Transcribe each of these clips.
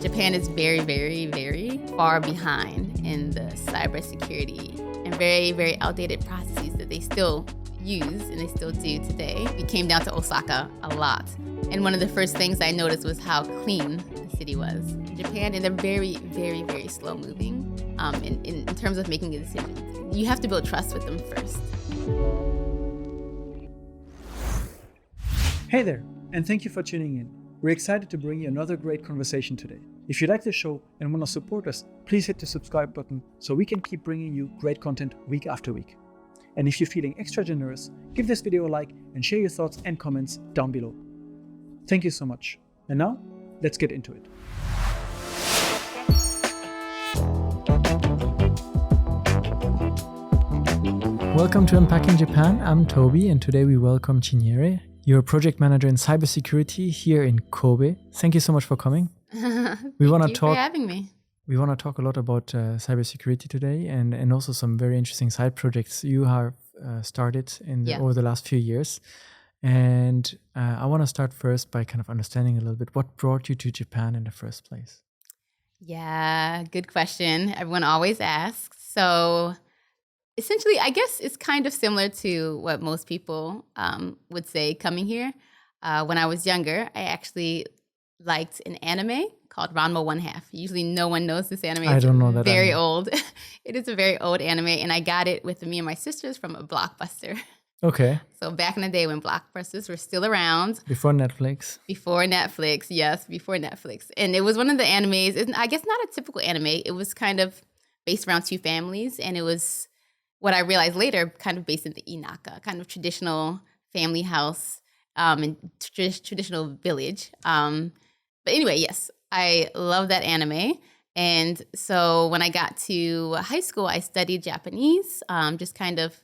Japan is very, very, very far behind in the cybersecurity and very, very outdated processes that they still use and they still do today. We came down to Osaka a lot. And one of the first things I noticed was how clean the city was. In Japan, and they're very, very, very slow moving in terms of making a decision. You have to build trust with them first. Hey there, and thank you for tuning in. We're excited to bring you another great conversation today. If you like the show and want to support us, please hit the subscribe button so we can keep bringing you great content week after week. And if you're feeling extra generous, give this video a like and share your thoughts and comments down below. Thank you so much. And now, let's get into it. Welcome to Unpacking Japan. I'm Toby, and today we welcome Chinyere. You're a project manager in cybersecurity here in Kobe. Thank you so much for coming. We want to talk for having me. We want to talk a lot about cybersecurity today and also some very interesting side projects you have started over the last few years. And I want to start first by kind of understanding a little bit what brought you to Japan in the first place. Yeah, good question. Everyone always asks. So essentially, I guess it's kind of similar to what most people would say coming here. When I was younger, I actually liked an anime called Ranma One Half. Usually no one knows this anime. I don't know that. It's very old. It is a very old anime, and I got it with me and my sisters from a Blockbuster. Okay. So back in the day when Blockbusters were still around. Before Netflix. Before Netflix, yes, before Netflix. And it was one of the animes, I guess not a typical anime. It was kind of based around two families, and it was what I realized later, kind of based in the Inaka, kind of traditional family house and traditional village. But anyway, yes, I love that anime. And so when I got to high school, I studied Japanese, just kind of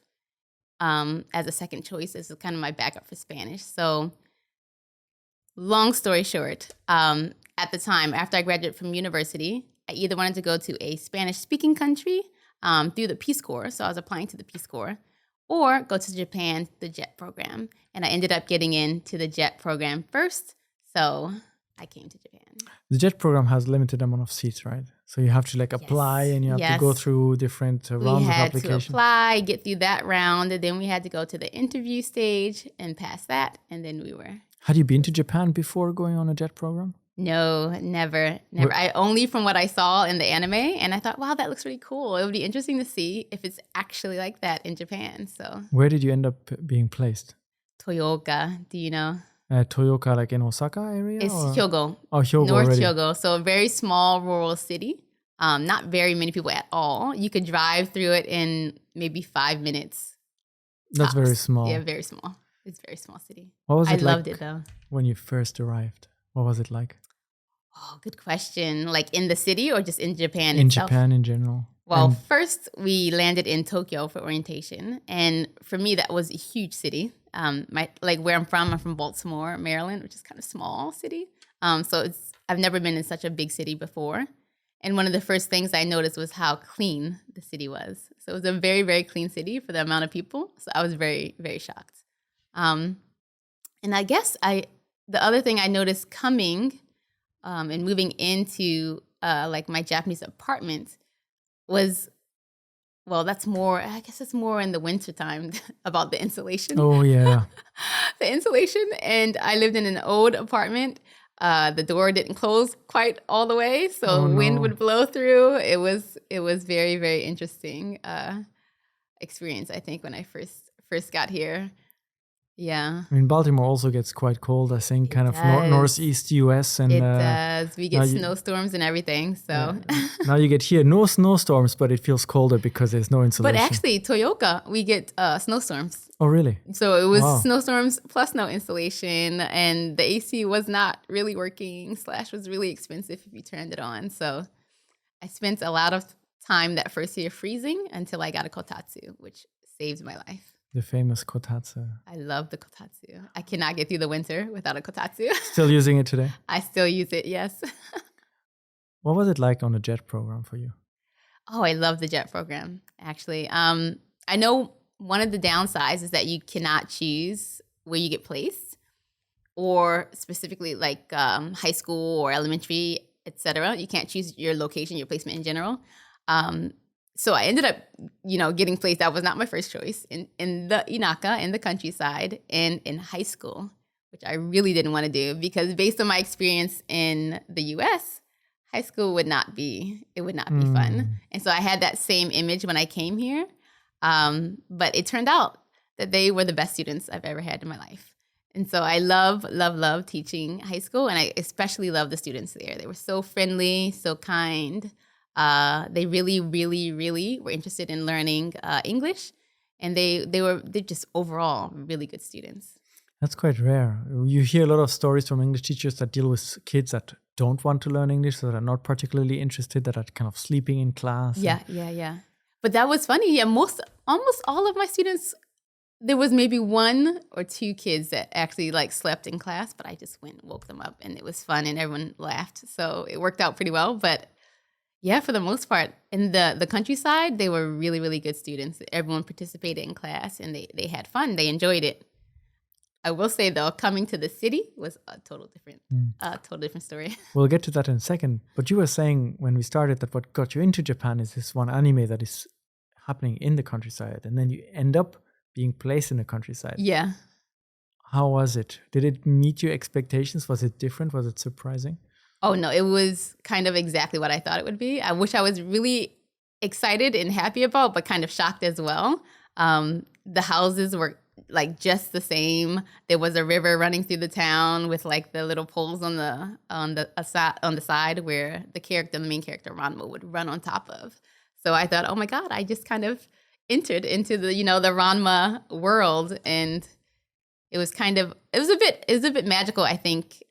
as a second choice, as kind of my backup for Spanish. So long story short, at the time, after I graduated from university, I either wanted to go to a Spanish-speaking country through the Peace Corps, so I was applying to the Peace Corps, or go to Japan, the JET program. And I ended up getting into the JET program first, so I came to Japan. The JET program has limited amount of seats, right? So you have to apply and you have to go through different rounds of application. We had to apply, get through that round, and then we had to go to the interview stage and pass that, and then we were... Had you been to Japan before going on a JET program? No, never. I only from what I saw in the anime, and I thought, wow, that looks really cool. It would be interesting to see if it's actually like that in Japan. So, where did you end up being placed? Toyoka, do you know? Toyoka, like in Osaka area? It's Hyogo. Oh, Hyogo. North already. Hyogo. So a very small rural city. Not very many people at all. You could drive through it in maybe 5 minutes. That's tops. very small. Yeah, very small. It's a very small city. What was it I loved it though. When you first arrived? What was it like? Oh, good question. Like in the city or just in Japan in itself? Japan in general. Well, first we landed in Tokyo for orientation. And for me, that was a huge city. Where I'm from Baltimore, Maryland, which is kind of small city. So I've never been in such a big city before. And one of the first things I noticed was how clean the city was. So it was a very, very clean city for the amount of people. So I was very, very shocked. And I guess the other thing I noticed coming and moving into my Japanese apartment was, well, that's more, I guess it's more in the wintertime about the insulation. Oh, yeah. The insulation. And I lived in an old apartment. The door didn't close quite all the way, so wind would blow through. It was very, very interesting experience, I think, when I first got here. Yeah. I mean, Baltimore also gets quite cold, I think, kind of northeast US. And it does. We get snowstorms and everything, so. Now you get here, no snowstorms, but it feels colder because there's no insulation. But actually, Toyoka, we get snowstorms. Oh, really? So it was snowstorms plus no insulation, and the AC was not really working / was really expensive if you turned it on. So I spent a lot of time that first year freezing until I got a kotatsu, which saved my life. The famous kotatsu. I love the kotatsu. I cannot get through the winter without a kotatsu. Still using it today? I still use it, yes. What was it like on the JET program for you? Oh, I love the JET program, actually. I know one of the downsides is that you cannot choose where you get placed, or specifically high school or elementary etc. You can't choose your location, your placement in general. So I ended up, getting placed. That was not my first choice in the Inaka, in the countryside, and in high school, which I really didn't want to do because based on my experience in the U.S., high school would not be fun. And so I had that same image when I came here. But it turned out that they were the best students I've ever had in my life. And so I love teaching high school, and I especially love the students there. They were so friendly, so kind. They really, really, really were interested in learning English, and they're just overall really good students. That's quite rare. You hear a lot of stories from English teachers that deal with kids that don't want to learn English, so that are not particularly interested, that are kind of sleeping in class. Yeah. But that was funny. Yeah, almost all of my students, there was maybe 1 or 2 kids that actually slept in class, but I just went and woke them up, and it was fun, and everyone laughed. So it worked out pretty well. But yeah, for the most part, in the countryside, they were really, really good students. Everyone participated in class, and they had fun. They enjoyed it. I will say, though, coming to the city was a total different story. We'll get to that in a second. But you were saying when we started that what got you into Japan is this one anime that is happening in the countryside, and then you end up being placed in the countryside. Yeah. How was it? Did it meet your expectations? Was it different? Was it surprising? Oh, no, it was kind of exactly what I thought it would be. I wish I was really excited and happy about, but kind of shocked as well. The houses were just the same. There was a river running through the town with the little poles on the side where the main character Ranma would run on top of. So I thought, oh my God, I just kind of entered into the the Ranma world, and it was a bit magical, I think,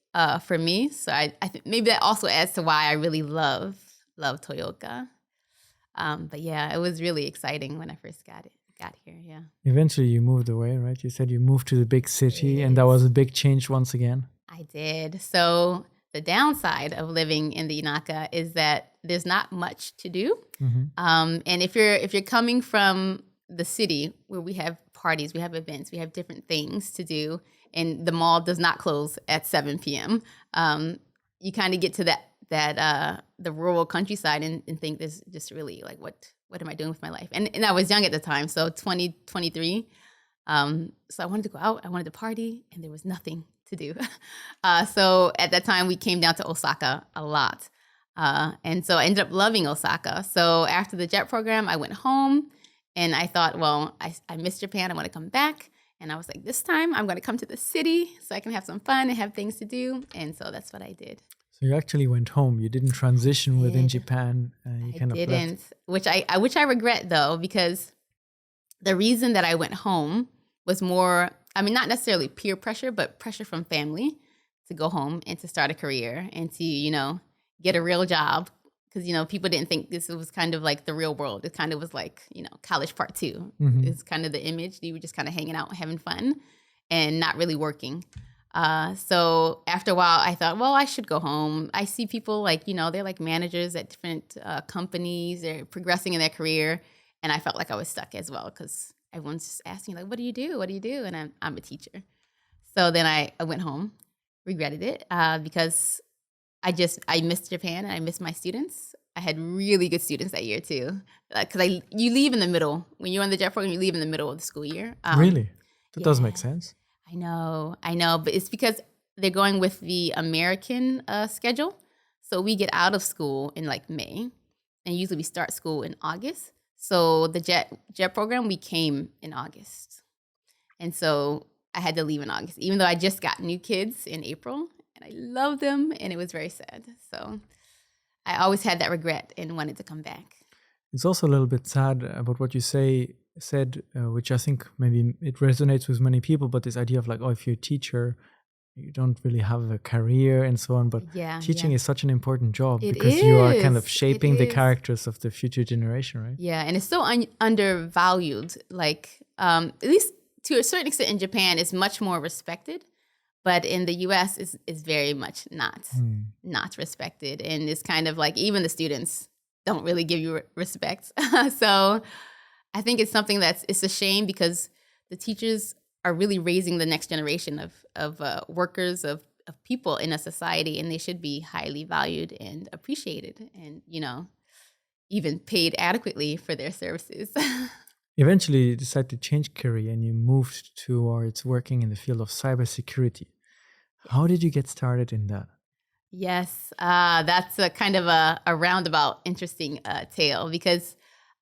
for me. So I think maybe that also adds to why I really love Toyoka. But yeah, it was really exciting when I first got here. Yeah. Eventually you moved away, right? You said you moved to the big city, and that was a big change once again. I did. So the downside of living in the Inaka is that there's not much to do. Mm-hmm. And if you're coming from the city where we have parties, we have events, we have different things to do, and the mall does not close at 7 p.m., you kind of get to the rural countryside and think this just really what am I doing with my life? And I was young at the time, so 23. So I wanted to go out, I wanted to party, and there was nothing to do. So at that time, we came down to Osaka a lot. And so I ended up loving Osaka. So after the JET program, I went home, and I thought, well, I miss Japan. I want to come back. And I was like, this time I'm going to come to the city so I can have some fun and have things to do. And so that's what I did. So you actually went home. You didn't transition within Japan. You I kind of didn't, left. which I regret, though, because the reason that I went home was more, not necessarily peer pressure, but pressure from family to go home and to start a career and to, get a real job. Because, people didn't think this was kind of like the real world. It kind of was college part 2. Mm-hmm. It's kind of the image. You were just kind of hanging out, having fun, and not really working. So after a while, I thought, well, I should go home. I see people they're managers at different companies. They're progressing in their career. And I felt like I was stuck as well because everyone's just asking, what do you do? What do you do? And I'm a teacher. So then I went home, regretted it because I missed Japan and I missed my students. I had really good students that year too. Because you leave in the middle. When you're on the JET program, you leave in the middle of the school year. Really? That does make sense. I know. But it's because they're going with the American schedule. So we get out of school in May. And usually we start school in August. So the JET program, we came in August. And so I had to leave in August, even though I just got new kids in April. And I love them, and it was very sad. So I always had that regret and wanted to come back. It's also a little bit sad about what you said, which I think maybe it resonates with many people, but this idea of if you're a teacher, you don't really have a career and so on. But teaching is such an important job because you are kind of shaping the characters of the future generation, right? Yeah, and it's so undervalued. At least to a certain extent in Japan, it's much more respected. But in the U.S., is very much not respected. And it's kind of even the students don't really give you respect. So I think it's something it's a shame because the teachers are really raising the next generation of workers, of of people in a society, and they should be highly valued and appreciated, and even paid adequately for their services. Eventually, you decided to change career and you moved towards working in the field of cybersecurity. How did you get started in that? Yes, that's a kind of a roundabout, interesting tale, because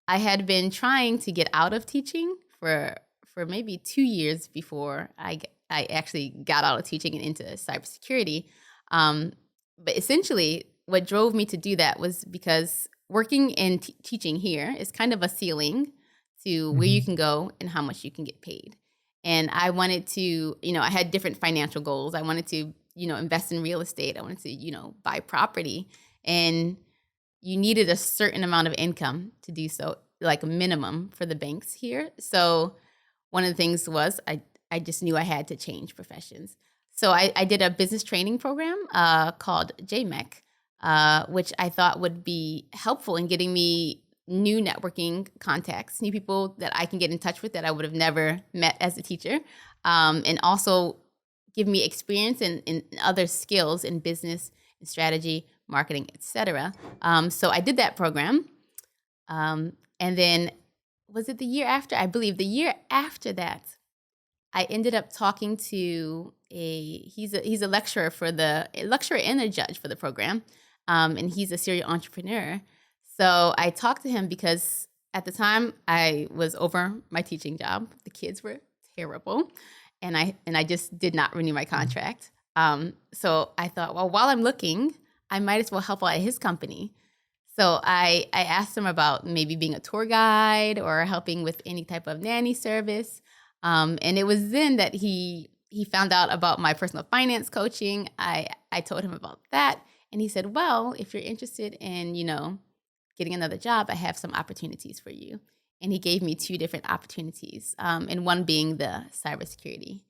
I had been trying to get out of teaching for maybe 2 years before I actually got out of teaching and into cybersecurity. Um, but essentially, what drove me to do that was because working in teaching here is kind of a ceiling to where you Hmm. can go and how much you can get paid. And I wanted to, I had different financial goals. I wanted to, invest in real estate. I wanted to, buy property. And you needed a certain amount of income to do so, like a minimum for the banks here. So one of the things was I just knew I had to change professions. So I did a business training program called JMEC, which I thought would be helpful in getting me new networking contacts, new people that I can get in touch with that I would have never met as a teacher, and also give me experience in other skills in business and strategy, marketing, etc. So I did that program. And then was it the year after? I believe the year after that, I ended up talking to he's a lecturer a lecturer and a judge for the program, and he's a serial entrepreneur. So I talked to him because at the time I was over my teaching job. The kids were terrible, and I just did not renew my contract. So I thought, well, while I'm looking, I might as well help out at his company. So I asked him about maybe being a tour guide or helping with any type of nanny service. And it was then that he found out about my personal finance coaching. I told him about that. And he said, well, if you're interested in, getting another job, I have some opportunities for you. And he gave me 2 different opportunities, and one being the cybersecurity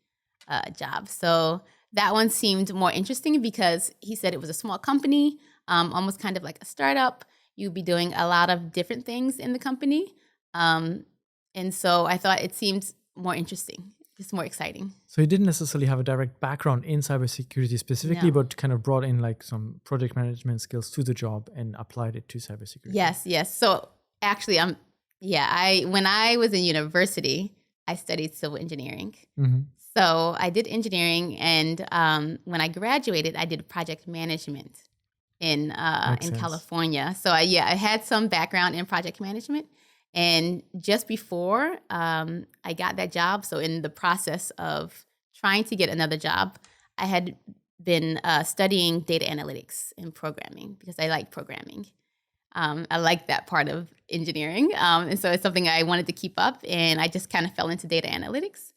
job. So that one seemed more interesting because he said it was a small company, almost kind of like a startup. You'd be doing a lot of different things in the company. And so I thought it seemed more interesting, just more exciting. So you didn't necessarily have a direct background in cybersecurity specifically, No. but kind of brought in like some project management skills to the job and applied it to cybersecurity. Yes. So actually, when I was in university, I studied civil engineering. Hmm. So I did engineering, and when I graduated, I did project management Makes in sense. California. So I had some background in project management, and just before I got that job, so in the process of trying to get another job, I had been studying data analytics and programming because I like programming. I like that part of engineering, and so it's something I wanted to keep up, and I just kind of fell into data analytics.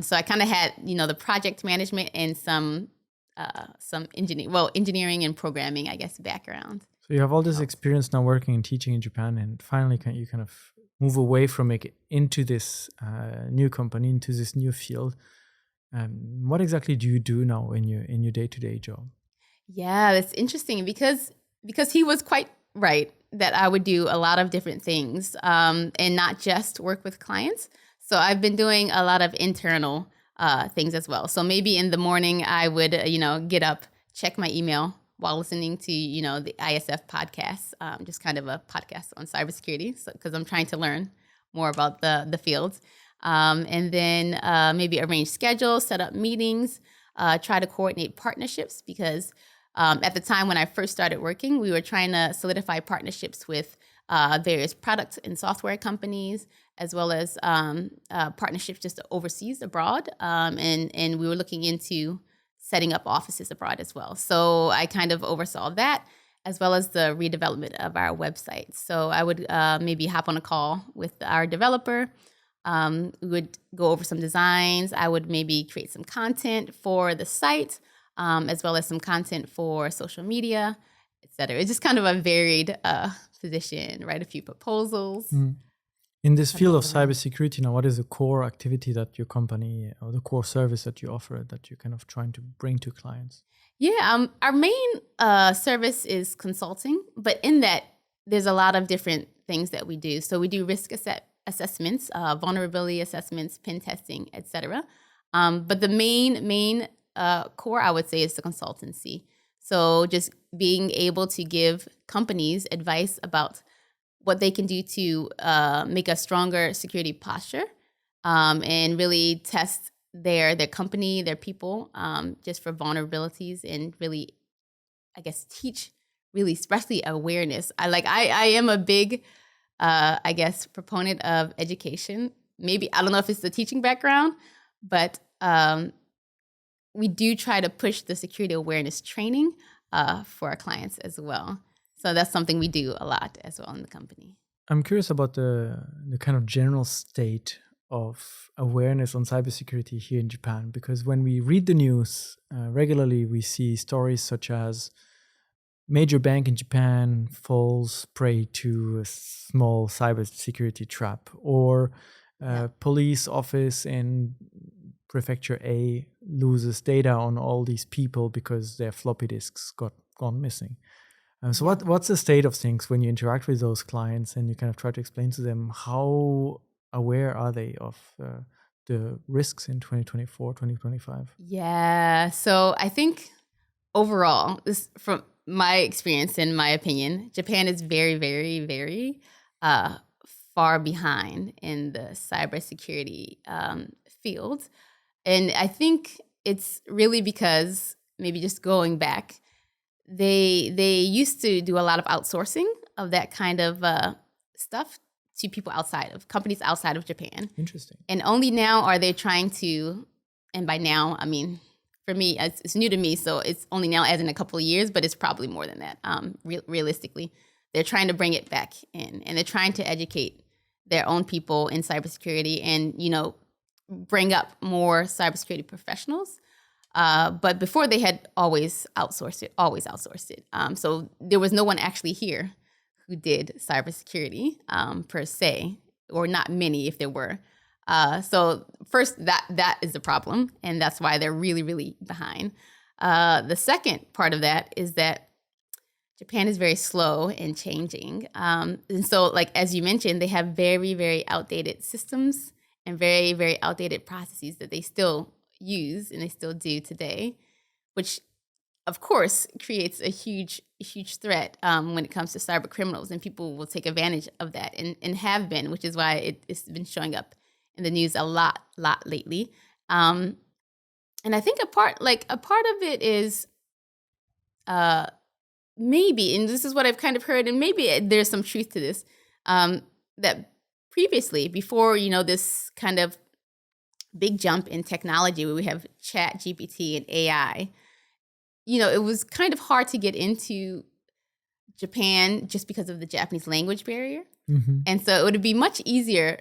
So I kind of had, the project management and some engineering and programming, I guess, background. So you have all this experience now working and teaching in Japan, and finally you kind of move away from it into this new company, into this new field. What exactly do you do now in your day-to-day job? Yeah, that's interesting because he was quite right that I would do a lot of different things, and not just work with clients. So I've been doing a lot of internal things as well. So maybe in the morning I would, get up, check my email while listening to, the ISF podcast, just kind of a podcast on cybersecurity. So because I'm trying to learn more about the field, and then maybe arrange schedules, set up meetings, try to coordinate partnerships because at the time when I first started working, we were trying to solidify partnerships with various product and software companies, as well as partnerships just overseas, abroad. And we were looking into setting up offices abroad as well. So I kind of oversaw that, as well as the redevelopment of our website. So I would maybe hop on a call with our developer. We would go over some designs. I would maybe create some content for the site, as well as some content for social media, et cetera. It's just kind of a varied position, write a few proposals. In this field of Something like cybersecurity now, what is the core activity that your company or the core service that you offer that you're kind of trying to bring to clients? Yeah, our main service is consulting, but in that, there's a lot of different things that we do. So we do risk assessments, vulnerability assessments, pen testing, et cetera. But the main core, I would say, is the consultancy. So just being able to give companies advice about what they can do to make a stronger security posture, and really test their company, their people, just for vulnerabilities, and really, I guess, teach really, especially awareness. I am a big, I guess, proponent of education. Maybe, I don't know if it's the teaching background, but we do try to push the security awareness training for our clients as well. So that's something we do a lot as well in the company. I'm curious about the kind of general state of awareness on cybersecurity here in Japan, because when we read the news regularly, we see stories such as major bank in Japan falls prey to a small cybersecurity trap, or police office in prefecture A loses data on all these people because their floppy disks gone missing. So what's the state of things when you interact with those clients and you kind of try to explain to them how aware are they of the risks in 2024, 2025? Yeah. So I think overall, this, from my experience and my opinion, Japan is very, very, very far behind in the cybersecurity field. And I think it's really because, maybe just going back, they used to do a lot of outsourcing of that kind of stuff to people outside of companies outside of Japan. Interesting. And only now are they trying to, and by now, I mean, for me, it's new to me, so it's only now as in a couple of years, but it's probably more than that. Realistically, they're trying to bring it back in, and they're trying to educate their own people in cybersecurity, and bring up more cybersecurity professionals. But before, they had always outsourced it. So there was no one actually here who did cybersecurity per se, or not many if there were. So first, that is the problem, and that's why they're really, really behind. The second part of that is that Japan is very slow in changing. And so, like, as you mentioned, they have very, very outdated systems and very, very outdated processes that they still use and they still do today, which of course creates a huge threat when it comes to cyber criminals, and people will take advantage of that and have been, which is why it's been showing up in the news a lot lately. And I think a part of it is maybe, and this is what I've kind of heard, and maybe there's some truth to this, that previously, before this kind of big jump in technology where we have Chat GPT and AI, it was kind of hard to get into Japan just because of the Japanese language barrier. Mm-hmm. And so it would be much easier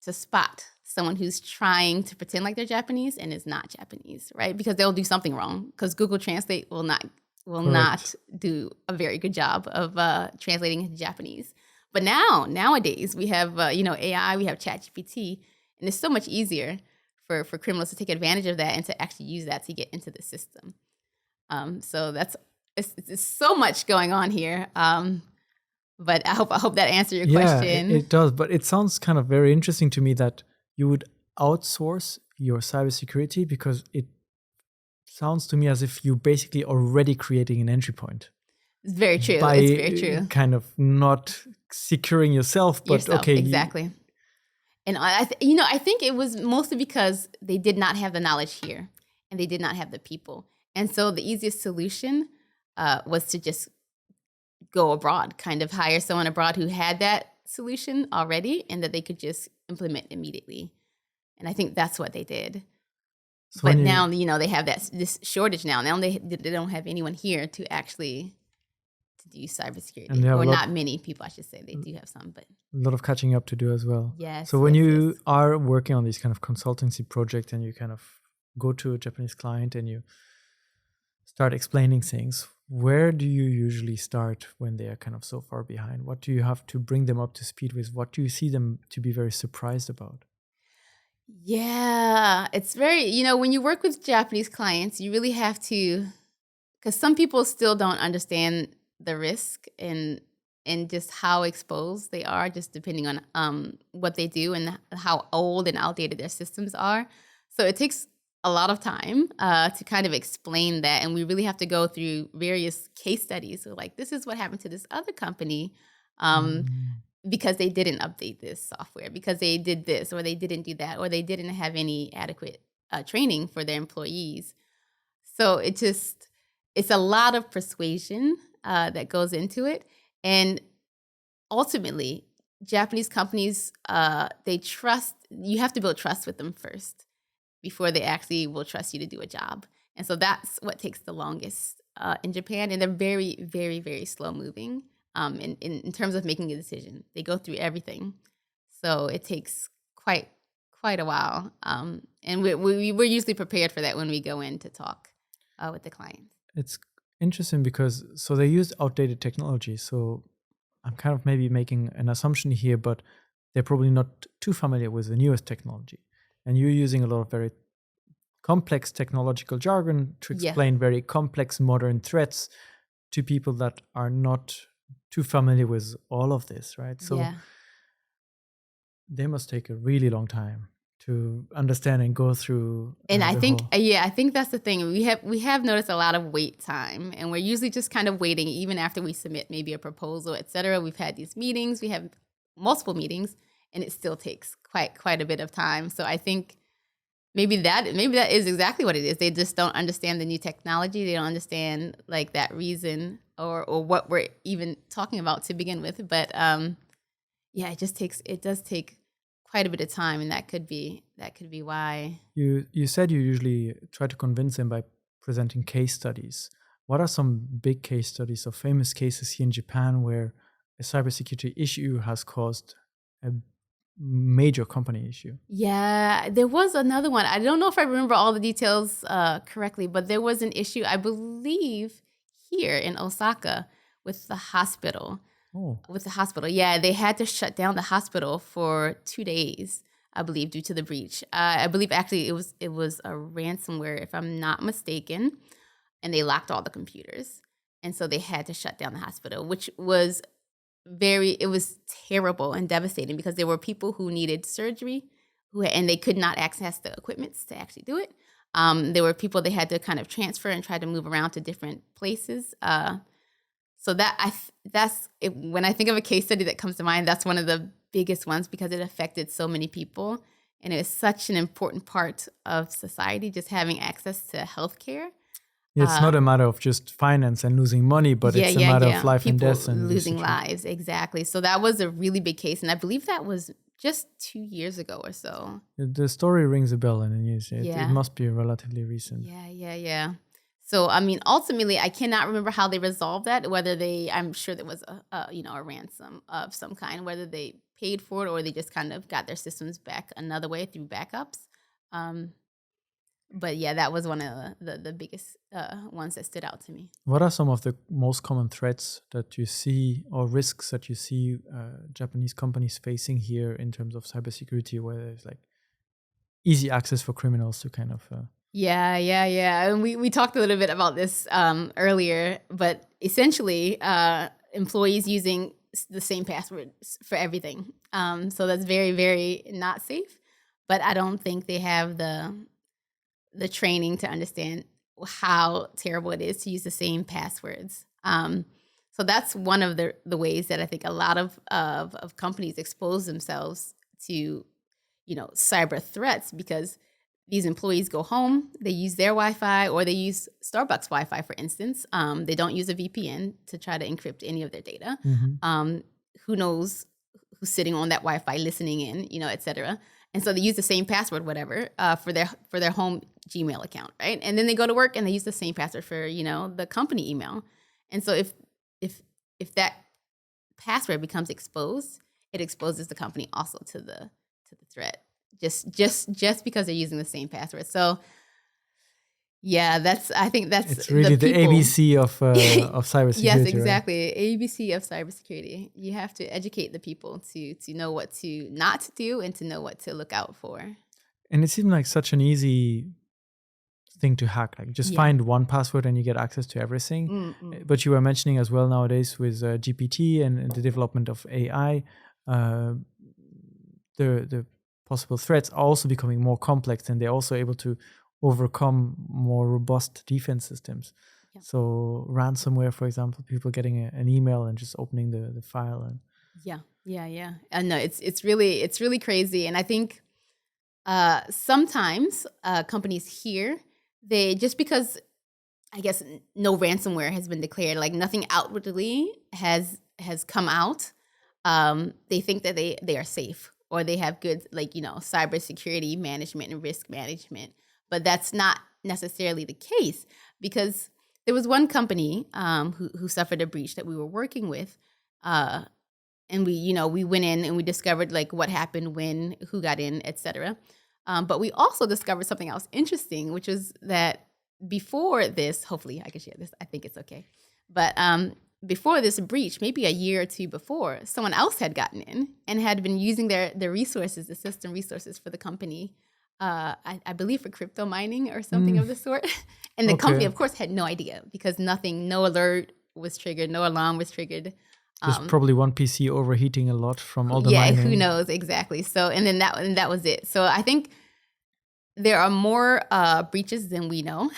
to spot someone who's trying to pretend like they're Japanese and is not Japanese, right? Because they'll do something wrong, because Google Translate will not do a very good job of translating into Japanese. But nowadays we have AI, we have ChatGPT, and it's so much easier for criminals to take advantage of that and to actually use that to get into the system. So it's so much going on here. But I hope that answered your question. Yeah, it does. But it sounds kind of very interesting to me that you would outsource your cybersecurity, because it sounds to me as if you're basically already creating an entry point. It's very true. By it's very true. Kind of not securing yourself, but okay. Exactly. And I think it was mostly because they did not have the knowledge here, and they did not have the people. And so the easiest solution was to just go abroad, kind of hire someone abroad who had that solution already and that they could just implement immediately. And I think that's what they did. So but now, they have this shortage now. Now they don't have anyone here to actually do cybersecurity, or not many people, I should say. They do have some, but a lot of catching up to do as well. Yes. So when you are working on these kind of consultancy projects, and you kind of go to a Japanese client and you start explaining things, where do you usually start when they are kind of so far behind? What do you have to bring them up to speed with? What do you see them to be very surprised about? Yeah, it's very, when you work with Japanese clients, you really have to, because some people still don't understand the risk and just how exposed they are, just depending on what they do and how old and outdated their systems are. So it takes a lot of time to kind of explain that. And we really have to go through various case studies. So like, this is what happened to this other company because they didn't update this software, because they did this, or they didn't do that, or they didn't have any adequate training for their employees. So it's a lot of persuasion that goes into it. And ultimately, Japanese companies, you have to build trust with them first before they actually will trust you to do a job. And so that's what takes the longest in Japan. And they're very, very, very slow moving in terms of making a decision. They go through everything. So it takes quite a while. And we're usually prepared for that when we go in to talk with the clients. It's interesting because they use outdated technology. So I'm kind of maybe making an assumption here, but they're probably not too familiar with the newest technology. And you're using a lot of very complex technological jargon to explain very complex modern threats to people that are not too familiar with all of this, right? So they must take a really long time to understand and go through. And I think that's the thing. We have noticed a lot of wait time, and we're usually just kind of waiting even after we submit maybe a proposal, et cetera. We've had these meetings, we have multiple meetings, and it still takes quite a bit of time. So I think maybe that is exactly what it is. They just don't understand the new technology. They don't understand like that reason or what we're even talking about to begin with. But it does take quite a bit of time, and that could be why. You said you usually try to convince them by presenting case studies. What are some big case studies or famous cases here in Japan where a cybersecurity issue has caused a major company issue? Yeah, there was another one. I don't know if I remember all the details correctly, but there was an issue, I believe, here in Osaka with the hospital. With the hospital. Yeah, they had to shut down the hospital for 2 days, I believe, due to the breach. I believe actually it was a ransomware, if I'm not mistaken, and they locked all the computers. And so they had to shut down the hospital, which was it was terrible and devastating because there were people who needed surgery and they could not access the equipment to actually do it. There were people they had to kind of transfer and try to move around to different places. So that's when I think of a case study that comes to mind, that's one of the biggest ones because it affected so many people. And it is such an important part of society, just having access to healthcare. It's not a matter of just finance and losing money, but it's a matter of life and death and losing lives. Exactly. So that was a really big case. And I believe that was just 2 years ago or so. The story rings a bell in the news. It must be relatively recent. Yeah. So, I mean, ultimately, I cannot remember how they resolved that, I'm sure there was a ransom of some kind, whether they paid for it or they just kind of got their systems back another way through backups. But yeah, that was one of the biggest ones that stood out to me. What are some of the most common threats that you see or risks that you see Japanese companies facing here in terms of cybersecurity, where there's like easy access for criminals to kind of... Yeah. And we talked a little bit about this earlier, but essentially employees using the same passwords for everything. So that's very, very not safe. But I don't think they have the training to understand how terrible it is to use the same passwords. So that's one of the ways that I think a lot of companies expose themselves to, cyber threats because these employees go home, they use their Wi-Fi or they use Starbucks Wi-Fi, for instance. They don't use a VPN to try to encrypt any of their data. Mm-hmm. Who knows who's sitting on that Wi-Fi listening in, et cetera. And so they use the same password, whatever, for their home Gmail account, right? And then they go to work and they use the same password for, the company email. And so if that password becomes exposed, it exposes the company also to the threat. Just because they're using the same password. So yeah, I think that's it's really the ABC of cybersecurity. Yes, exactly. Right? ABC of cybersecurity. You have to educate the people to know what to not do and to know what to look out for. And it seemed like such an easy thing to hack. Like just find one password and you get access to everything. Mm-mm. But you were mentioning as well nowadays with GPT and the development of AI, the possible threats are also becoming more complex, and they're also able to overcome more robust defense systems. Yeah. So ransomware, for example, people getting an email and just opening the file. And Yeah. No, it's really crazy. And I think sometimes companies here, they just because I guess no ransomware has been declared, like nothing outwardly has come out. They think that they are safe or they have good cybersecurity management and risk management, but that's not necessarily the case because there was one company who suffered a breach that we were working with, and we went in and we discovered like what happened when, who got in, etc. But we also discovered something else interesting, which was that before this, hopefully I can share this. I think it's okay. But before this breach, maybe a year or two before, someone else had gotten in and had been using their resources, the system resources for the company, I believe for crypto mining or something of the sort. And the company, of course, had no idea because no alert was triggered, no alarm was triggered. There's probably one PC overheating a lot from all the mining. Yeah, who knows exactly. So, and then that was it. So I think there are more breaches than we know.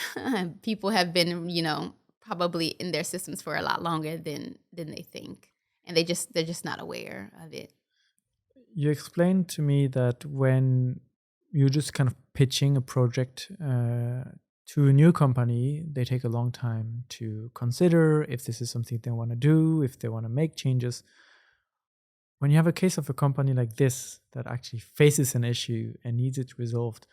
People have been, probably in their systems for a lot longer than they think, and they're just not aware of it. You explained to me that when you're just kind of pitching a project to a new company, they take a long time to consider if this is something they want to do, if they want to make changes. When you have a case of a company like this that actually faces an issue and needs it resolved,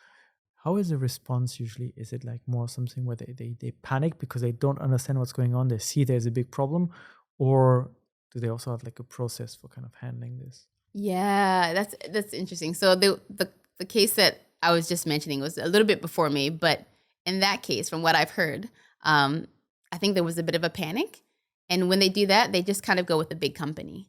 how is the response usually? Is it like more something where they panic because they don't understand what's going on, they see there's a big problem, or do they also have like a process for kind of handling this? Yeah, that's interesting. So the case that I was just mentioning was a little bit before me, but in that case, from what I've heard, I think there was a bit of a panic. And when they do that, they just kind of go with a big company,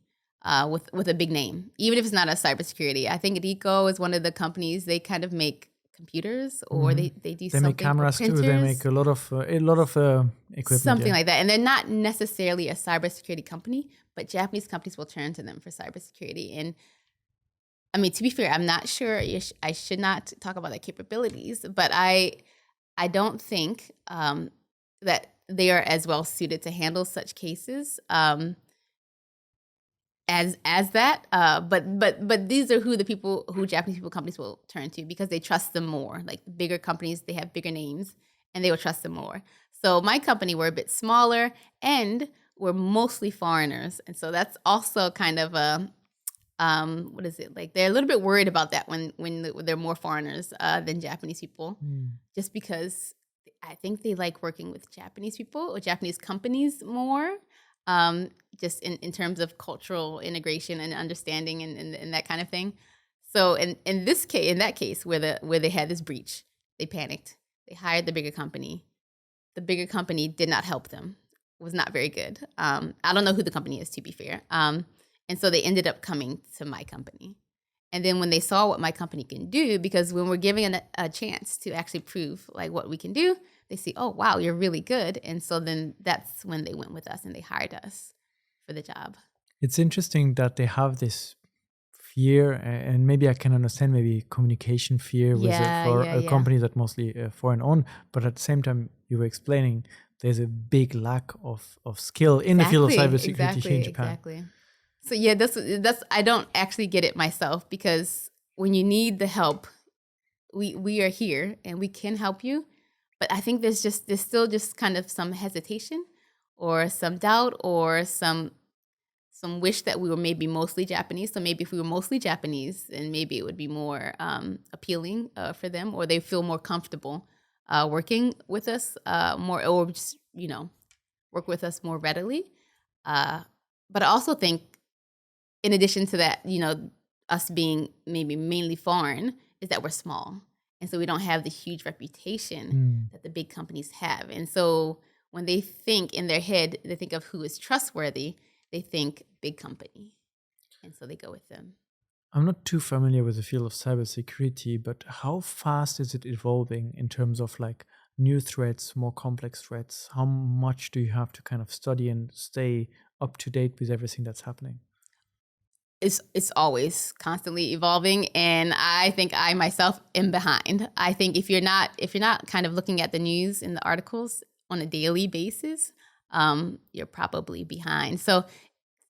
with a big name, even if it's not a cybersecurity. I think Ricoh is one of the companies. They kind of make computers, or they do They something. make cameras too. They make a lot of equipment. Something like that. And they're not necessarily a cybersecurity company, but Japanese companies will turn to them for cybersecurity. And I mean, to be fair, I'm not sure I should not talk about their capabilities, but I don't think that they are as well suited to handle such cases as that. But these are who Japanese companies will turn to because they trust them more. Like the bigger companies, they have bigger names and they will trust them more. So my company, we're a bit smaller and we're mostly foreigners. And so that's also kind of a, what is it? Like they're a little bit worried about that when they're more foreigners than Japanese people, just because I think they like working with Japanese people or Japanese companies more, just in terms of cultural integration and understanding and that kind of thing. So in that case where they had this breach, they panicked. They hired the bigger company. The bigger company did not help them. Was not very good. I don't know who the company is, to be fair. And so they ended up coming to my company. And then when they saw what my company can do, because when we're giving a chance to actually prove like what we can do, they see, oh, wow, you're really good. And so then that's when they went with us and they hired us for the job. It's interesting that they have this fear, and maybe I can understand maybe communication fear for a company that mostly foreign owned, but at the same time you were explaining there's a big lack of skill in the field of cybersecurity here in Japan. Exactly. So yeah, that's I don't actually get it myself, because when you need the help, we are here and we can help you. But I think there's still just kind of some hesitation or some doubt or some wish that we were maybe mostly Japanese. So maybe if we were mostly Japanese, then maybe it would be more appealing for them, or they feel more comfortable working with us more, or just, work with us more readily. But I also think, in addition to that, us being maybe mainly foreign, is that we're small. And so we don't have the huge reputation that the big companies have. And so when they think in their head, they think of who is trustworthy, they think big company. And so they go with them. I'm not too familiar with the field of cybersecurity, but how fast is it evolving in terms of like new threats, more complex threats? How much do you have to kind of study and stay up to date with everything that's happening? it's always constantly evolving, and I think I myself am behind. I think if you're not kind of looking at the news and the articles on a daily basis, you're probably behind. So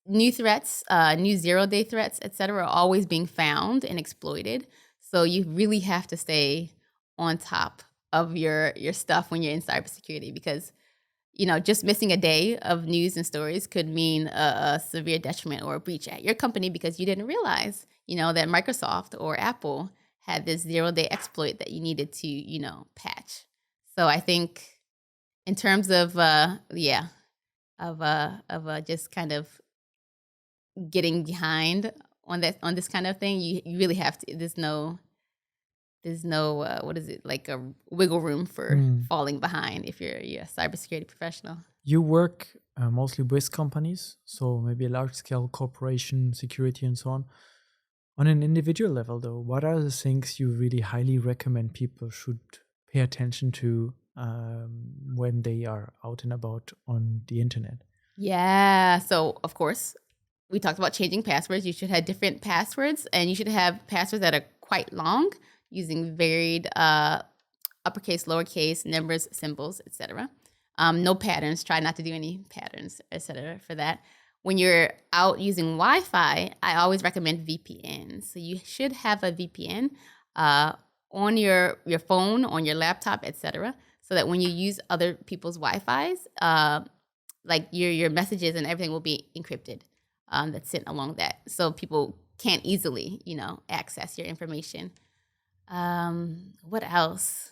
new threats, new 0-day threats, et cetera, are always being found and exploited. So you really have to stay on top of your stuff when you're in cybersecurity, because just missing a day of news and stories could mean a severe detriment or a breach at your company because you didn't realize, that Microsoft or Apple had this 0-day exploit that you needed to, patch. So I think in terms of, just kind of getting behind on this kind of thing, you really have to. There's no what is it, like a wiggle room for falling behind if you're a cybersecurity professional. You work mostly with companies, so maybe a large-scale corporation, security, and so on. On an individual level, though, what are the things you really highly recommend people should pay attention to when they are out and about on the internet? Yeah. So, of course, we talked about changing passwords. You should have different passwords, and you should have passwords that are quite long, using varied uppercase, lowercase, numbers, symbols, etc. No patterns. Try not to do any patterns, etc. for that. When you're out using Wi-Fi, I always recommend VPN. So you should have a VPN on your phone, on your laptop, etc. So that when you use other people's Wi-Fis, like your messages and everything will be encrypted. That's sent along that, so people can't easily, access your information. What else?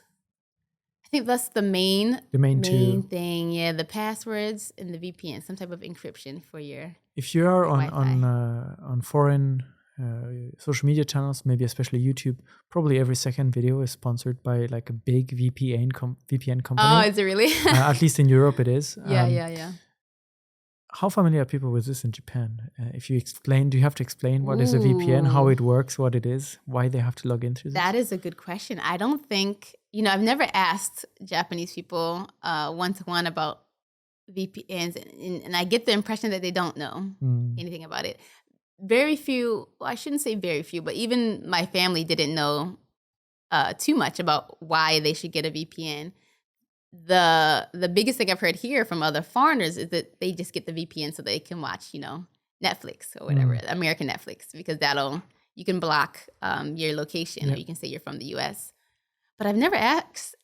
I think that's the main two thing. Yeah, the passwords and the VPN, some type of encryption for your. If you are on foreign social media channels, maybe especially YouTube, probably every second video is sponsored by like a big VPN company. Oh, is it really? At least in Europe, it is. Yeah. How familiar are people with this in Japan? If you explain, do you have to explain what is a VPN, how it works, what it is, why they have to log into this? That is a good question. I don't think, I've never asked Japanese people one-to-one about VPNs, and I get the impression that they don't know anything about it. Very few, well, I shouldn't say very few, but even my family didn't know too much about why they should get a VPN. The biggest thing I've heard here from other foreigners is that they just get the VPN so they can watch, Netflix or whatever, American Netflix, because you can block your location, or you can say you're from the US. But I've never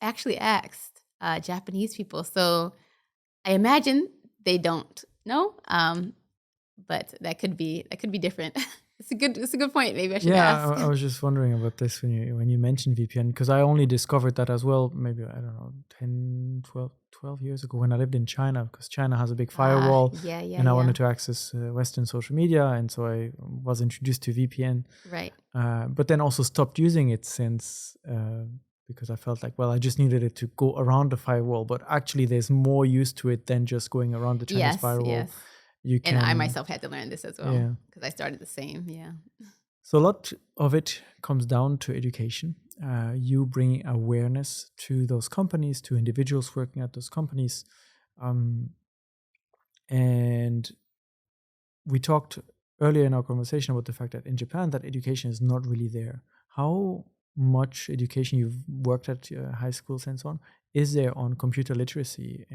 actually asked Japanese people, so I imagine they don't know. But that could be different. It's a good point. Maybe I should ask. I was just wondering about this when you mentioned VPN, because I only discovered that as well, maybe, I don't know, 10, 12 years ago when I lived in China, because China has a big firewall. And I wanted to access Western social media, and so I was introduced to VPN. Right. But then also stopped using it since, because I felt like, well, I just needed it to go around the firewall, but actually there's more use to it than just going around the Chinese firewall. Yes. And I myself had to learn this as well, because I started the same. Yeah. So a lot of it comes down to education. You bring awareness to those companies, to individuals working at those companies. And we talked earlier in our conversation about the fact that in Japan, that education is not really there. How much education you've worked at high schools and so on is there on computer literacy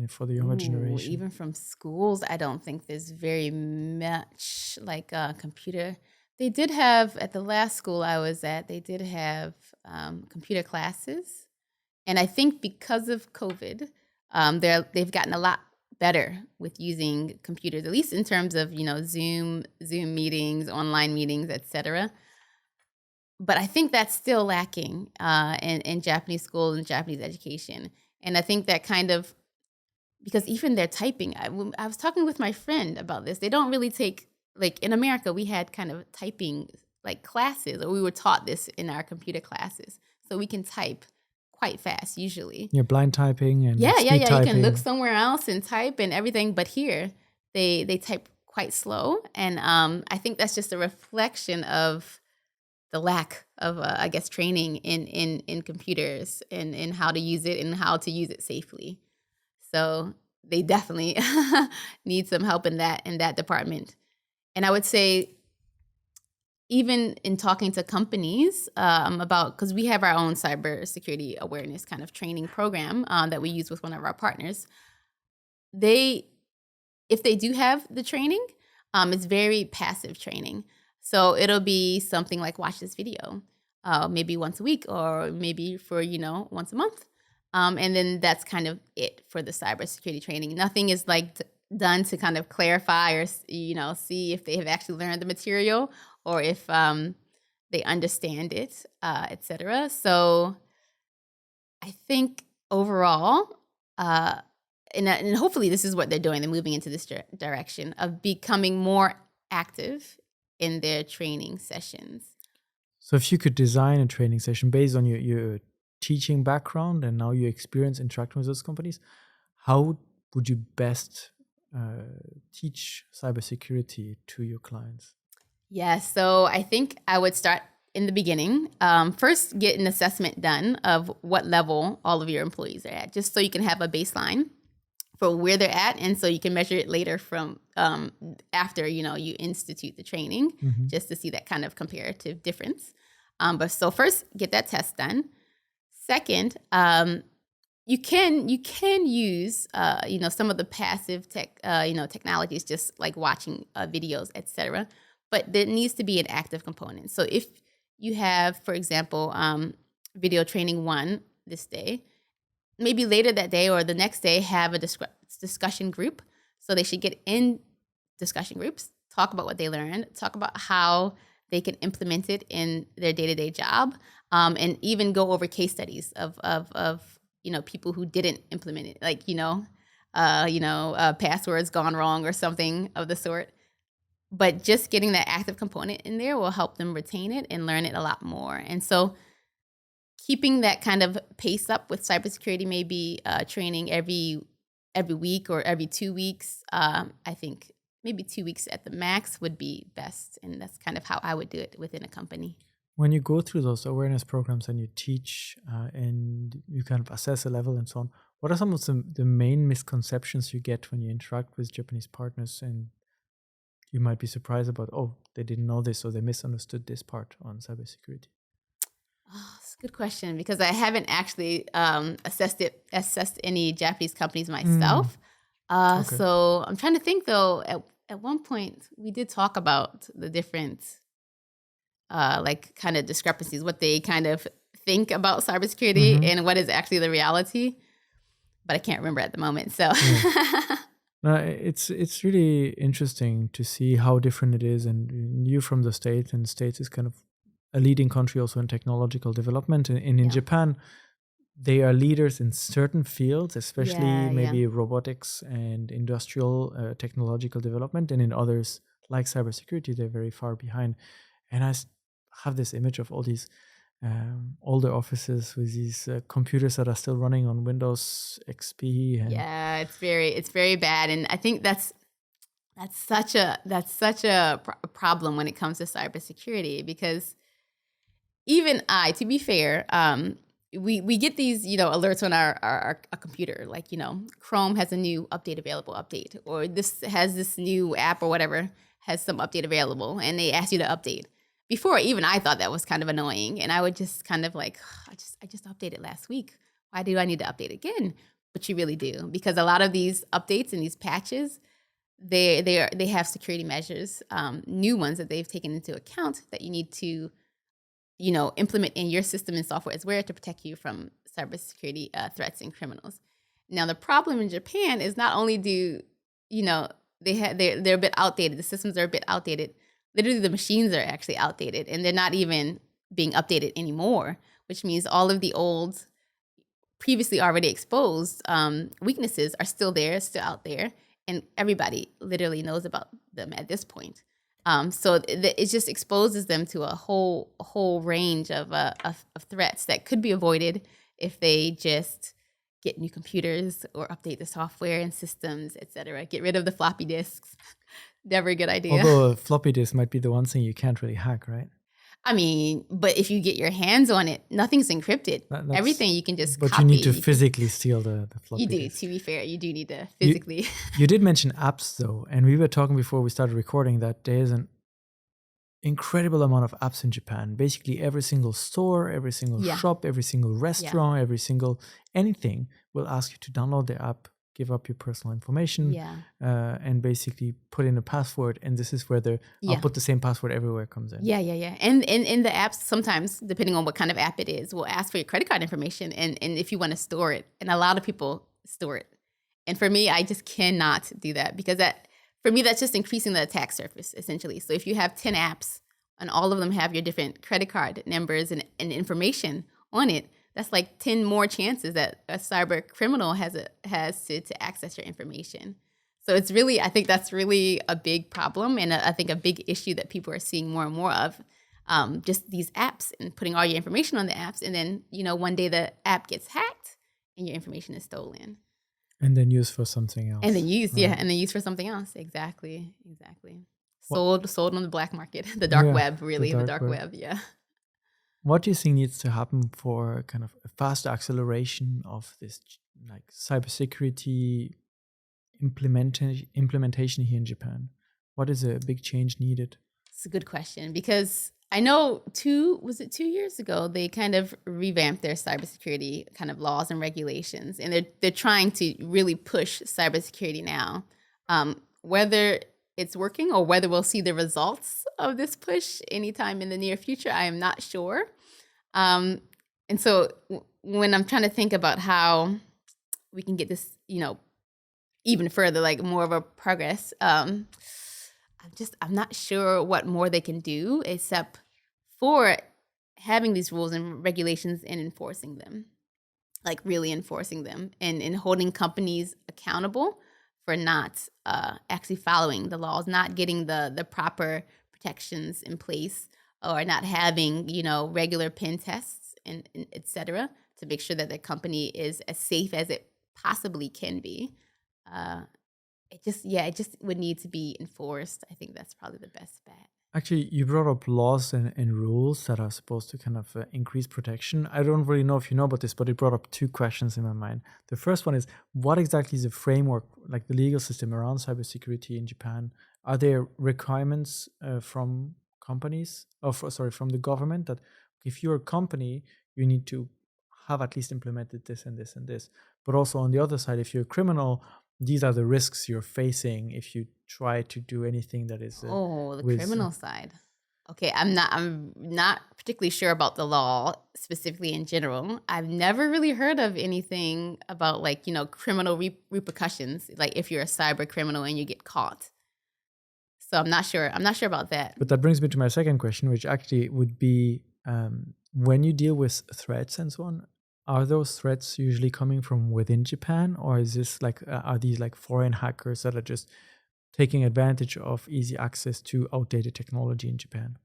for the younger generation? Even from schools, I don't think there's very much like computer. They did have, at the last school I was at, they did have computer classes. And I think because of COVID, they've gotten a lot better with using computers, at least in terms of, Zoom meetings, online meetings, etc. But I think that's still lacking in Japanese school and Japanese education. And I think that kind of, because even their typing, I was talking with my friend about this. They don't really take, like in America, we had kind of typing like classes, or we were taught this in our computer classes. So we can type quite fast usually. Yeah, blind typing and speed typing. You can look somewhere else and type and everything. But here, they type quite slow. And I think that's just a reflection of the lack of, training in computers and in how to use it and how to use it safely. So they definitely need some help in that department. And I would say even in talking to companies about, because we have our own cybersecurity awareness kind of training program that we use with one of our partners, if they do have the training, it's very passive training. So it'll be something like, watch this video, maybe once a week or maybe for, once a month. And then that's kind of it for the cybersecurity training. Nothing is like done to kind of clarify or, see if they have actually learned the material or if they understand it, et cetera. So I think overall, and hopefully this is what they're doing. They're moving into this direction of becoming more active in their training sessions. So if you could design a training session based on your teaching background and now your experience interacting with those companies, how would you best teach cybersecurity to your clients? Yeah, so I think I would start in the beginning. First, get an assessment done of what level all of your employees are at, just so you can have a baseline for where they're at, and so you can measure it later from after you institute the training, just to see that kind of comparative difference. But so first, get that test done. Second, you can use some of the passive technologies, just like watching videos, etc. But there needs to be an active component. So if you have, for example, video training 1 this day, maybe later that day or the next day have a discussion group. So they should get in discussion groups, talk about what they learned, talk about how they can implement it in their day-to-day job, and even go over case studies of people who didn't implement it, like passwords gone wrong or something of the sort. But just getting that active component in there will help them retain it and learn it a lot more. And so keeping that kind of pace up with cybersecurity, maybe training every week or every 2 weeks. I think maybe 2 weeks at the max would be best. And that's kind of how I would do it within a company. When you go through those awareness programs and you teach and you kind of assess a level and so on, what are some of the main misconceptions you get when you interact with Japanese partners and you might be surprised about, they didn't know this or they misunderstood this part on cybersecurity? Oh, it's a good question, because I haven't actually assessed any Japanese companies myself. Okay. So I'm trying to think, though. At one point, we did talk about the different kind of discrepancies, what they kind of think about cybersecurity and what is actually the reality. But I can't remember at the moment. So. Yeah. No, it's really interesting to see how different it is. And you from the States, and the States is kind of a leading country also in technological development. And in Japan, they are leaders in certain fields, especially maybe robotics and industrial technological development. And in others, like cybersecurity, they're very far behind. And I have this image of all these older offices with these computers that are still running on Windows XP. And it's very bad, and I think that's such a problem when it comes to cybersecurity, because even to be fair, we get these alerts on our computer, like Chrome has a new update, or this has this new app or whatever has some update available, and they ask you to update. Before, even I thought that was kind of annoying, and I would just kind of like, I just updated last week. Why do I need to update again? But you really do, because a lot of these updates and these patches, they have security measures, new ones that they've taken into account that you need to, implement in your system and software as well to protect you from cybersecurity threats and criminals. Now, the problem in Japan is not only they're a bit outdated. The systems are a bit outdated. Literally, the machines are actually outdated, and they're not even being updated anymore, which means all of the old, previously already exposed weaknesses are still out there, and everybody literally knows about them at this point. So it just exposes them to a whole range of threats that could be avoided if they just get new computers or update the software and systems, etc. Get rid of the floppy disks. Never a good idea. Although floppy disk might be the one thing you can't really hack, right? I mean, but if you get your hands on it, nothing's encrypted. Everything you can just but copy. You need to physically steal the floppy disk. You do, to be fair. You do need to physically. You did mention apps, though. And we were talking before we started recording that there is incredible amount of apps in Japan. Basically, every single store, every single Yeah. shop, every single restaurant, every single anything will ask you to download the app, give up your personal information, Yeah. and basically put in a password. And this is where I'll put the same password everywhere comes in. Yeah. And in the apps, sometimes, depending on what kind of app it is, we'll ask for your credit card information and if you want to store it. And a lot of people store it. And for me, I just cannot do that because for me, that's just increasing the attack surface, essentially. So if you have 10 apps and all of them have your different credit card numbers and information on it, that's like 10 more chances that a cyber criminal has to access your information. So it's really, I think that's really a big problem and I think a big issue that people are seeing more and more of. Just these apps and putting all your information on the apps, and then one day the app gets hacked and your information is stolen. And then used for something else. And then used for something else. Exactly. Sold on the black market, the dark web, really, the dark web. Yeah. What do you think needs to happen for kind of a faster acceleration of this like cybersecurity implementation here in Japan? What is a big change needed? It's a good question because I know 2 years ago, they kind of revamped their cybersecurity kind of laws and regulations, and they're trying to really push cybersecurity now. Whether it's working or whether we'll see the results of this push anytime in the near future, I am not sure. And so when I'm trying to think about how we can get this, even further, like more of a progress, I'm not sure what more they can do except for having these rules and regulations and enforcing them, like really enforcing them and holding companies accountable for not actually following the laws, not getting the proper protections in place, or not having, regular pen tests and et cetera, to make sure that the company is as safe as it possibly can be. It just would need to be enforced. I think that's probably the best bet. Actually, you brought up laws and rules that are supposed to kind of increase protection. I don't really know if you know about this, but it brought up 2 questions in my mind. The first one is, what exactly is the framework, like the legal system around cybersecurity in Japan? Are there requirements from companies, from the government, that if you're a company, you need to have at least implemented this and this and this? But also on the other side, if you're a criminal, these are the risks you're facing if you try to do anything that is the criminal side. Okay, I'm not particularly sure about the law specifically in general. I've never really heard of anything about criminal repercussions, like if you're a cyber criminal and you get caught. So I'm not sure about that. But that brings me to my second question, which actually would be, when you deal with threats and so on, are those threats usually coming from within Japan, or is this are these like foreign hackers that are just taking advantage of easy access to outdated technology in Japan?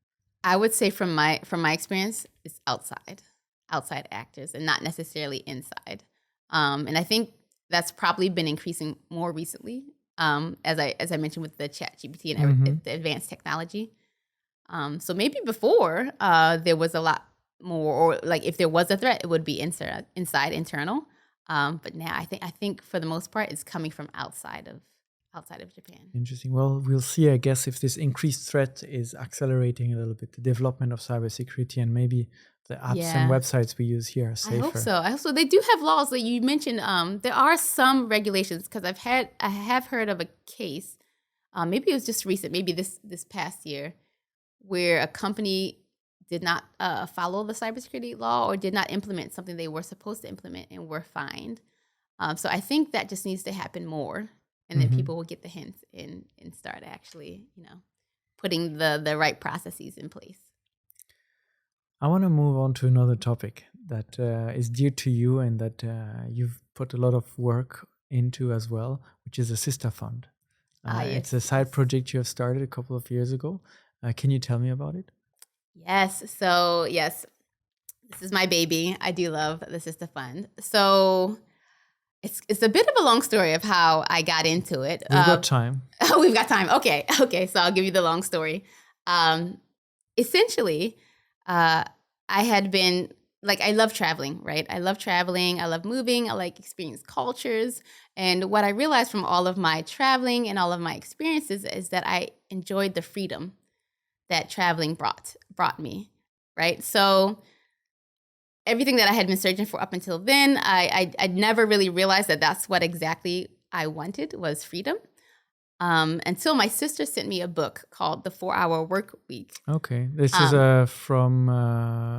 I would say from my experience, it's outside actors and not necessarily inside. And I think that's probably been increasing more recently, as I mentioned with the ChatGPT and the advanced technology. So maybe before there was a lot more, or like if there was a threat, it would be inside internal. But now I think for the most part, it's coming from outside of Japan. Interesting. Well, we'll see, I guess, if this increased threat is accelerating a little bit the development of cybersecurity, and maybe the apps and websites we use here are safer. I hope so. They do have laws that you mentioned. There are some regulations, because I have heard of a case. Maybe it was just recent, maybe this past year, where a company did not follow the cybersecurity law or did not implement something they were supposed to implement and were fined. So I think that just needs to happen more, and then people will get the hint and start actually, putting the right processes in place. I want to move on to another topic that is dear to you and that you've put a lot of work into as well, which is the Sista Fund. It's a side project you have started a couple of years ago. Can you tell me about it? Yes. So, yes, this is my baby. I do love the Sista Fund. So it's a bit of a long story of how I got into it. We've got time. We've got time. Okay. So I'll give you the long story. Essentially, I had been, I love traveling, right? I love traveling. I love moving. I like experience cultures. And what I realized from all of my traveling and all of my experiences is that I enjoyed the freedom that traveling brought me, right? So everything that I had been searching for up until then, I'd never really realized that that's what exactly I wanted was freedom. Until my sister sent me a book called The 4-Hour Work Week. Okay, this is from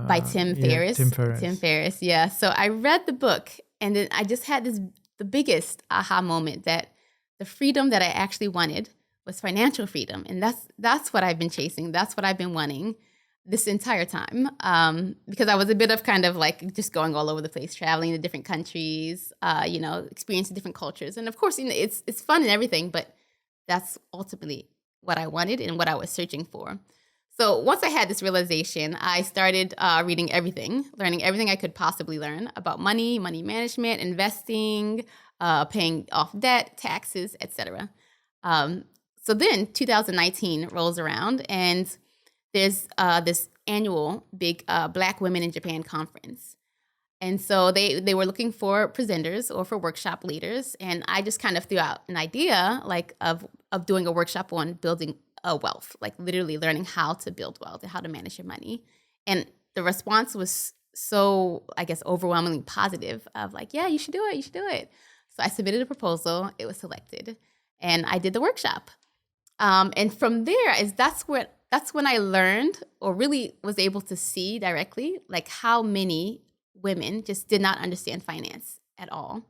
by Tim Ferriss. Tim Ferriss. Tim Ferriss, yeah. So I read the book, and then I just had the biggest aha moment that the freedom that I actually wanted was financial freedom, and that's what I've been chasing. That's what I've been wanting this entire time, because I was a bit of kind of like just going all over the place, traveling to different countries, experiencing different cultures, and of course, it's fun and everything, but that's ultimately what I wanted and what I was searching for. So once I had this realization, I started reading everything, learning everything I could possibly learn about money management, investing, paying off debt, taxes, etc. So then 2019 rolls around, and there's this annual big Black Women in Japan conference. And so they were looking for presenters or for workshop leaders. And I just kind of threw out an idea like of doing a workshop on building a wealth, like literally learning how to build wealth and how to manage your money. And the response was so, I guess, overwhelmingly positive of like, yeah, you should do it. You should do it. So I submitted a proposal. It was selected. And I did the workshop. And from there that's when I learned or really was able to see directly like how many women just did not understand finance at all,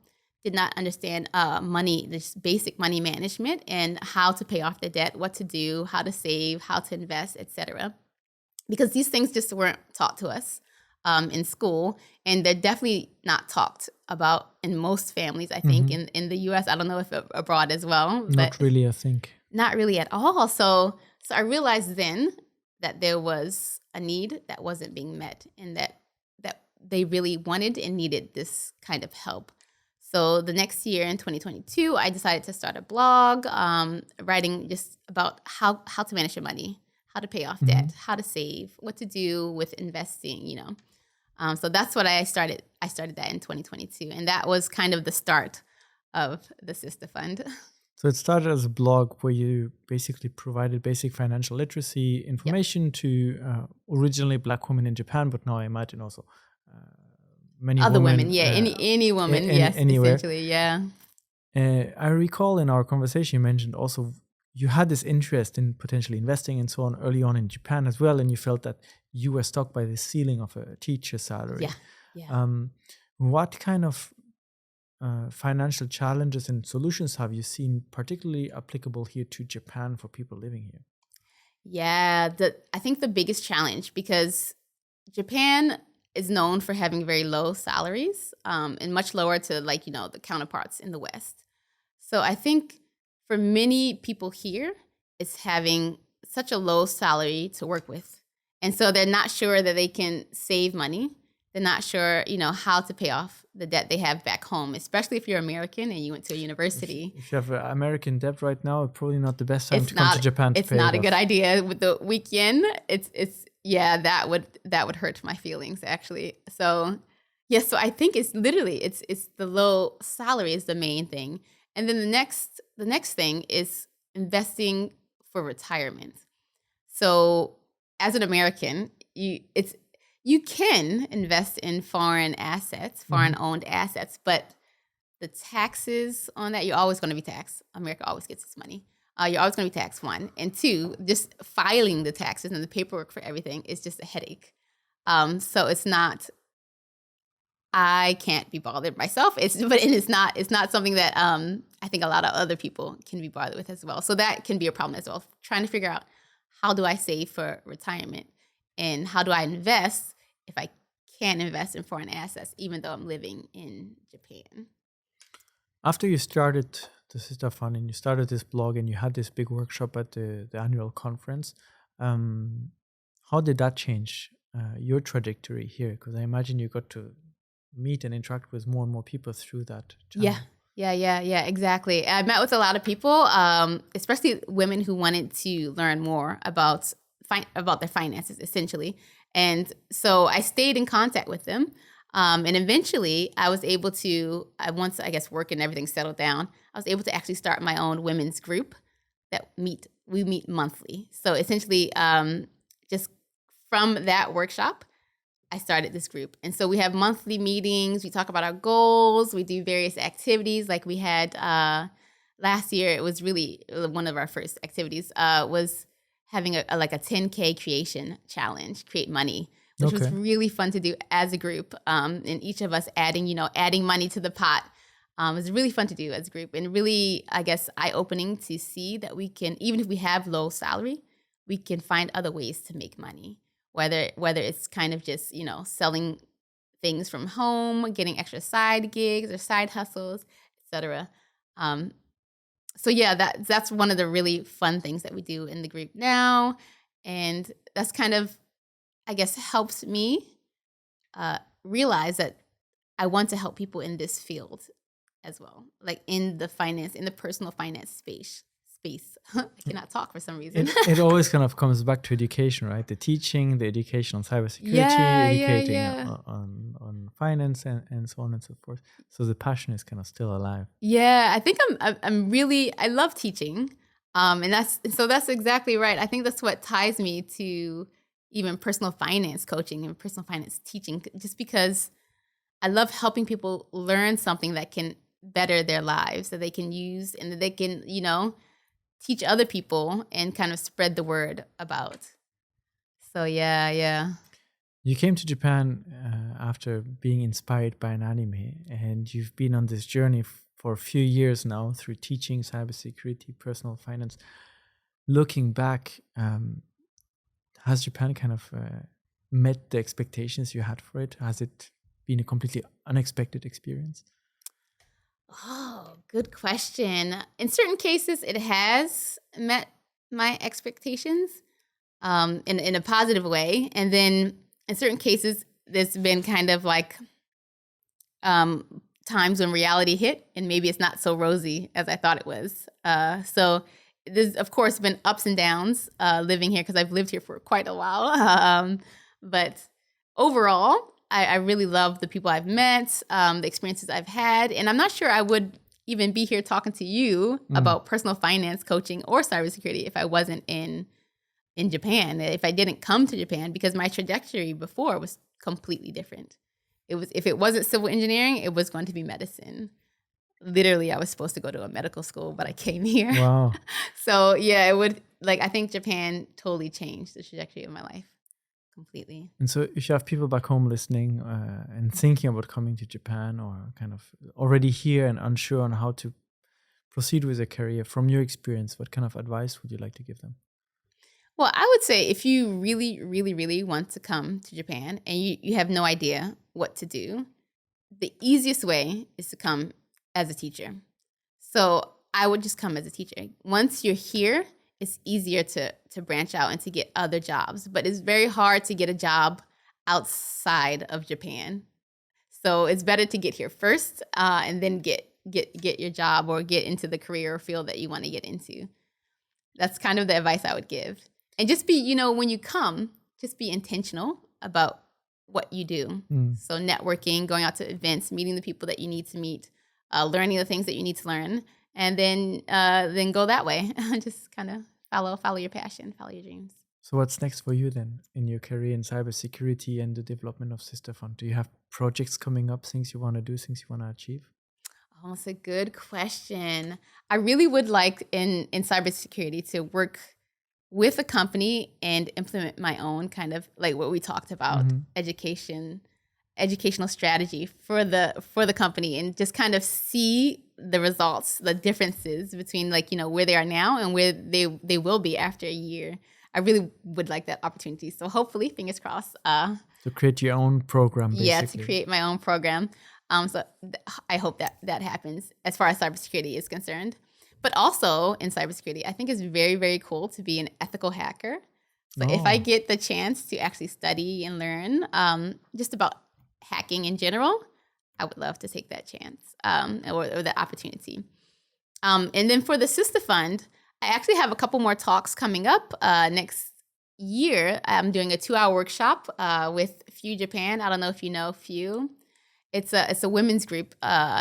did not understand money, just basic money management and how to pay off their debt, what to do, how to save, how to invest, etc. Because these things just weren't taught to us in school, and they're definitely not talked about in most families, I think, in the U.S. I don't know if abroad as well. But not really, I think. Not really at all. So I realized then that there was a need that wasn't being met, and that they really wanted and needed this kind of help. So the next year in 2022, I decided to start a blog, writing just about how to manage your money, how to pay off debt, how to save, what to do with investing, So that's what I started. I started that in 2022. And that was kind of the start of the Sista Fund. So it started as a blog where you basically provided basic financial literacy information to originally Black women in Japan, but now I imagine also many other women. Any woman, yes, anywhere. Essentially, yeah. I recall in our conversation you mentioned also you had this interest in potentially investing and so on early on in Japan as well, and you felt that you were stuck by the ceiling of a teacher salary. Yeah. What kind of financial challenges and solutions have you seen particularly applicable here to Japan for people living here? Yeah, I think the biggest challenge, because Japan is known for having very low salaries, and much lower to the counterparts in the West. So I think for many people here, it's having such a low salary to work with. And so they're not sure that they can save money. They're not sure, how to pay off the debt they have back home, especially if you're American and you went to a university. If you have American debt right now, it's probably not the best time to come to Japan to pay it off. It's not a good idea with the weak yen. That would hurt my feelings actually. So so I think it's literally it's the low salary is the main thing, and then the next thing is investing for retirement. So as an American, you can invest in foreign assets, foreign-owned assets, but the taxes on that, you're always going to be taxed. America always gets its money. You're always going to be taxed, one. And two, just filing the taxes and the paperwork for everything is just a headache. So it's not, I can't be bothered myself. It's not something that I think a lot of other people can be bothered with as well. So that can be a problem as well. Trying to figure out, how do I save for retirement? And how do I invest if I can invest in foreign assets, even though I'm living in Japan? After you started the Sista Fund and you started this blog and you had this big workshop at the annual conference, how did that change your trajectory here? Because I imagine you got to meet and interact with more and more people through that channel. Yeah, exactly. I met with a lot of people, especially women who wanted to learn more about their finances, essentially. And so I stayed in contact with them. And eventually I was able to, once I guess work and everything settled down, I was able to actually start my own women's group that meet we meet monthly. So essentially, just from that workshop, I started this group. And so we have monthly meetings. We talk about our goals. We do various activities. Like we had last year, it was really one of our first activities was having a 10K creation challenge, create money, which was really fun to do as a group. And each of us adding money to the pot. It was really fun to do as a group, and really, I guess, eye-opening to see that we can, even if we have low salary, we can find other ways to make money. Whether it's kind of just, selling things from home, getting extra side gigs or side hustles, etc. So yeah, that's one of the really fun things that we do in the group now, and that's kind of, I guess, helps me realize that I want to help people in this field as well, like in the personal finance space. I cannot talk for some reason. It always kind of comes back to education, right? The teaching, the education on cybersecurity, educating on finance, and so on and so forth. So the passion is kind of still alive. Yeah, I think I love teaching, and that's exactly right. I think that's what ties me to even personal finance coaching and personal finance teaching, just because I love helping people learn something that can better their lives, that they can use and that they can, teach other people and kind of spread the word about. So yeah. You came to Japan after being inspired by an anime, and you've been on this journey for a few years now through teaching cybersecurity, personal finance. Looking back, has Japan kind of met the expectations you had for it? Has it been a completely unexpected experience? Oh, good question. In certain cases, it has met my expectations in a positive way. And then in certain cases, there's been kind of like times when reality hit and maybe it's not so rosy as I thought it was. So there's, of course, been ups and downs living here because I've lived here for quite a while. But overall, I really love the people I've met, the experiences I've had. And I'm not sure I would even be here talking to you about personal finance coaching or cybersecurity if I wasn't in Japan, if I didn't come to Japan, because my trajectory before was completely different. If it wasn't civil engineering, it was going to be medicine. Literally, I was supposed to go to a medical school, but I came here. Wow. So yeah, I think Japan totally changed the trajectory of my life. Completely. And so if you have people back home listening and thinking about coming to Japan, or kind of already here and unsure on how to proceed with their career, from your experience, what kind of advice would you like to give them? Well, I would say if you really, really, really want to come to Japan and you have no idea what to do, the easiest way is to come as a teacher. So I would just come as a teacher. Once you're here, it's easier to branch out and to get other jobs. But it's very hard to get a job outside of Japan. So it's better to get here first and then get your job or get into the career or field that you want to get into. That's kind of the advice I would give. And just be, when you come, just be intentional about what you do. So networking, going out to events, meeting the people that you need to meet, learning the things that you need to learn. And then go that way. Just kind of follow your passion, follow your dreams. So what's next for you then in your career in cybersecurity and the development of Sista Fund? Do you have projects coming up, things you want to do, things you want to achieve? Oh, that's a good question. I really would like in cybersecurity to work with a company and implement my own kind of like what we talked about, educational strategy for the company, and just kind of see the results, the differences between where they are now and where they will be after a year. I really would like that opportunity. So hopefully, fingers crossed. To create your own program, basically. Yeah, to create my own program. I hope that happens as far as cybersecurity is concerned. But also in cybersecurity, I think it's very, very cool to be an ethical hacker. So if I get the chance to actually study and learn just about hacking in general, I would love to take that chance or that opportunity. And then for the Sista Fund, I actually have a couple more talks coming up next year. I'm doing a 2-hour workshop with Few Japan. I don't know if you know Few. It's a women's group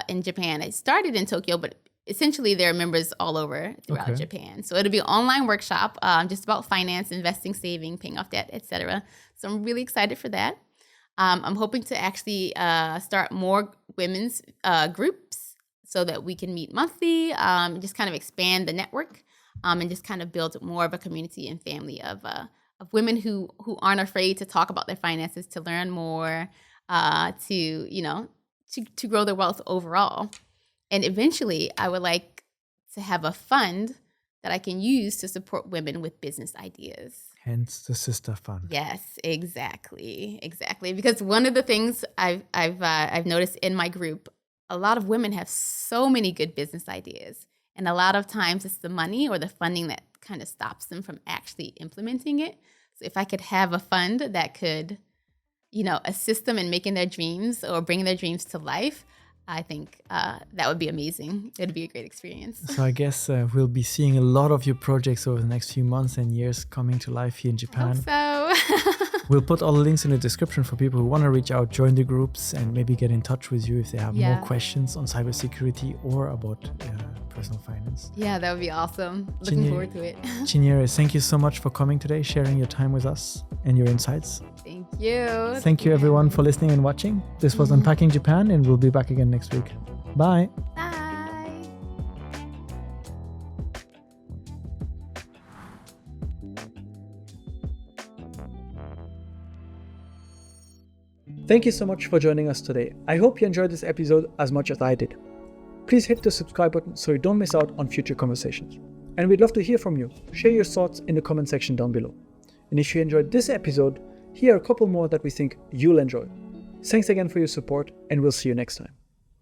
in Japan. It started in Tokyo, but essentially there are members all over throughout Okay. Japan. So it'll be an online workshop just about finance, investing, saving, paying off debt, etc. So I'm really excited for that. I'm hoping to actually start more women's groups so that we can meet monthly, just kind of expand the network, and just kind of build more of a community and family of women who aren't afraid to talk about their finances, to learn more, to grow their wealth overall. And eventually, I would like to have a fund that I can use to support women with business ideas. Hence the Sista Fund. Yes, exactly. Because one of the things I've noticed in my group, a lot of women have so many good business ideas, and a lot of times it's the money or the funding that kind of stops them from actually implementing it. So if I could have a fund that could, assist them in making their dreams or bringing their dreams to life, I think that would be amazing. It would be a great experience. So I guess we'll be seeing a lot of your projects over the next few months and years coming to life here in Japan. Hope so. We'll put all the links in the description for people who want to reach out, join the groups, and maybe get in touch with you if they have more questions on cybersecurity or about personal finance. Yeah, that would be awesome. Looking forward to it. Chinyere, thank you so much for coming today, sharing your time with us and your insights. Thank you. Thank you everyone for listening and watching. This was Unpacking Japan, and we'll be back again next week. Bye. Bye. Thank you so much for joining us today. I hope you enjoyed this episode as much as I did. Please hit the subscribe button so you don't miss out on future conversations. And we'd love to hear from you. Share your thoughts in the comment section down below. And if you enjoyed this episode, here are a couple more that we think you'll enjoy. Thanks again for your support, and we'll see you next time.